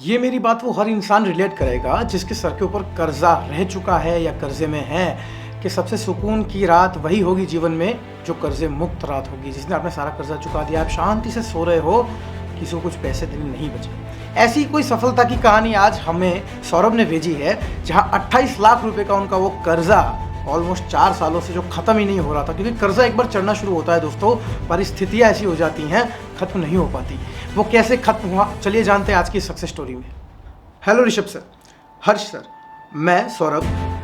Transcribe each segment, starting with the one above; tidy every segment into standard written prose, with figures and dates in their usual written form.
ये मेरी बात वो हर इंसान रिलेट करेगा जिसके सर के ऊपर कर्जा रह चुका है या कर्जे में है कि सबसे सुकून की रात वही होगी जीवन में जो कर्जे मुक्त रात होगी, जिसने अपना सारा कर्जा चुका दिया, आप शांति से सो रहे हो, किसी को कुछ पैसे देने नहीं बचे। ऐसी कोई सफलता की कहानी आज हमें सौरभ ने भेजी है, जहां 28 लाख रुपए का उनका वो कर्जा ऑलमोस्ट 4 सालों से जो ख़त्म ही नहीं हो रहा था, क्योंकि कर्जा एक बार चढ़ना शुरू होता है दोस्तों, परिस्थितियाँ ऐसी हो जाती हैं ख़त्म नहीं हो पाती। वो कैसे ख़त्म हुआ, चलिए जानते हैं आज की सक्सेस स्टोरी में। हेलो ऋषभ सर, हर्ष सर, मैं सौरभ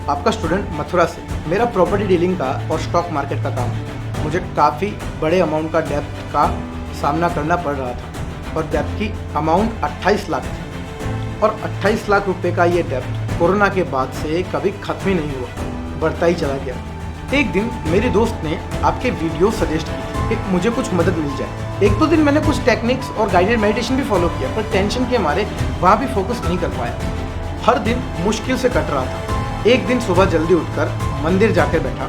आपका स्टूडेंट मथुरा से। मेरा प्रॉपर्टी डीलिंग का और स्टॉक मार्केट का काम है। मुझे काफ़ी बड़े अमाउंट का डेब्ट का सामना करना पड़ रहा था और डेब्ट की अमाउंट 28 लाख थी और 28 लाख रुपए का ये डेब्ट कोरोना के बाद से कभी ख़त्म ही नहीं हुआ, बढ़ता ही चला गया। एक दिन मेरे दोस्त ने आपके वीडियो सजेस्ट की थी कि मुझे कुछ मदद मिल जाए। 1-2 दिन मैंने कुछ टेक्निक्स और गाइडेड मेडिटेशन भी फॉलो किया, पर टेंशन के मारे वहाँ भी फोकस नहीं कर पाया। हर दिन मुश्किल से कट रहा था। एक दिन सुबह जल्दी उठकर मंदिर जाकर बैठा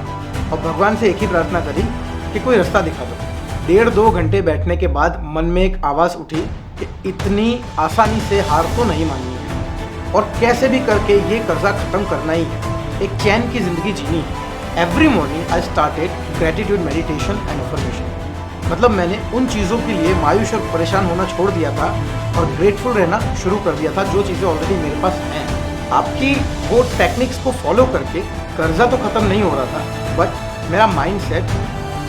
और भगवान से एक ही प्रार्थना करी कि कोई रास्ता दिखा दो। 1.5-2 घंटे बैठने के बाद मन में एक आवाज़ उठी कि इतनी आसानी से हार तो नहीं माननी है और कैसे भी करके ये कर्जा ख़त्म करना ही है, एक चैन की ज़िंदगी जीनी है। Every morning I started gratitude meditation and affirmation. मतलब मैंने उन चीज़ों के लिए मायूस और परेशान होना छोड़ दिया था और ग्रेटफुल रहना शुरू कर दिया था जो चीज़ें ऑलरेडी मेरे पास हैं। आपकी वो टेक्निक्स को फॉलो करके कर्जा तो ख़त्म नहीं हो रहा था, बट मेरा माइंडसेट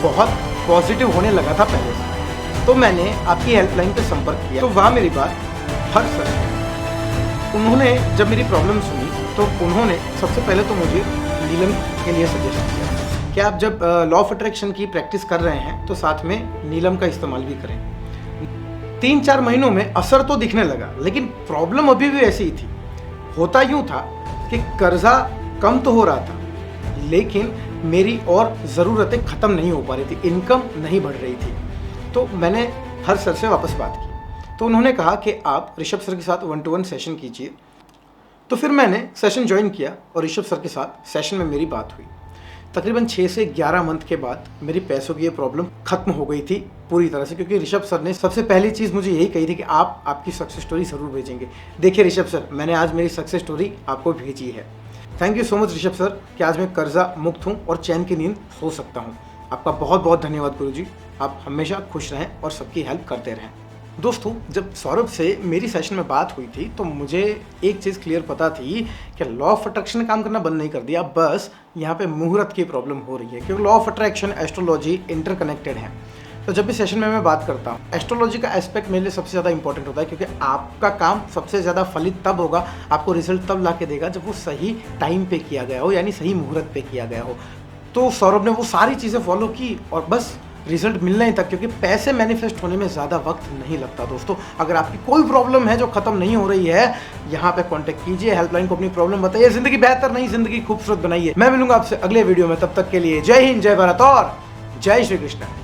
बहुत पॉजिटिव होने लगा था पहले से। तो मैंने आपकी हेल्पलाइन पर संपर्क किया, तो वहाँ मेरी बात हर्ष सर, उन्होंने जब मेरी प्रॉब्लम सुनी तो उन्होंने सबसे पहले तो मुझे नीलम के लिए सजेस्ट किया कि आप जब लॉ ऑफ अट्रैक्शन की प्रैक्टिस कर रहे हैं तो साथ में नीलम का इस्तेमाल भी करें। 3-4 महीनों में असर तो दिखने लगा, लेकिन प्रॉब्लम अभी भी ऐसी ही थी। होता यूँ था कि कर्जा कम तो हो रहा था, लेकिन मेरी और ज़रूरतें ख़त्म नहीं हो पा रही थी, इनकम नहीं बढ़ रही थी। तो मैंने हर्ष सर से वापस बात की, तो उन्होंने कहा कि आप ऋषभ सर के साथ 1-to-1 सेशन कीजिए। तो फिर मैंने सेशन ज्वाइन किया और ऋषभ सर के साथ सेशन में मेरी बात हुई। तकरीबन 6 से 11 मंथ के बाद मेरी पैसों की ये प्रॉब्लम खत्म हो गई थी पूरी तरह से, क्योंकि ऋषभ सर ने सबसे पहली चीज़ मुझे यही कही थी कि आप आपकी सक्सेस स्टोरी ज़रूर भेजेंगे। देखिए ऋषभ सर, मैंने आज मेरी सक्सेस स्टोरी आपको भेजी है। Thank you so much Rishabh sir कि आज मैं कर्जा मुक्त हूँ और चैन की नींद सो सकता हूँ। आपका बहुत बहुत धन्यवाद गुरुजी। आप हमेशा खुश रहें और सबकी हेल्प करते रहें। दोस्तों, जब सौरभ से मेरी सेशन में बात हुई थी तो मुझे एक चीज़ क्लियर पता थी कि लॉ ऑफ अट्रैक्शन ने काम करना बंद नहीं कर दिया, बस यहाँ पे मुहूर्त की प्रॉब्लम हो रही है, क्योंकि law of attraction astrology interconnected है। तो जब भी सेशन में मैं बात करता हूँ, एस्ट्रोलॉजी का एस्पेक्ट मेरे लिए सबसे ज़्यादा इंपॉर्टेंट होता है, क्योंकि आपका काम सबसे ज़्यादा फलित तब होगा, आपको रिजल्ट तब ला के देगा जब वो सही टाइम पे किया गया हो, यानी सही मुहूर्त पे किया गया हो। तो सौरभ ने वो सारी चीज़ें फॉलो की और बस रिजल्ट मिलने ही तक, क्योंकि पैसे मैनिफेस्ट होने में ज़्यादा वक्त नहीं लगता। दोस्तों, अगर आपकी कोई प्रॉब्लम है जो ख़त्म नहीं हो रही है, यहाँ पे कांटेक्ट कीजिए, हेल्पलाइन को अपनी प्रॉब्लम बताइए, ज़िंदगी बेहतर नहीं ज़िंदगी खूबसूरत बनाइए। मैं मिलूंगा आपसे अगले वीडियो में, तब तक के लिए जय हिंद, जय भारत और जय श्री कृष्ण।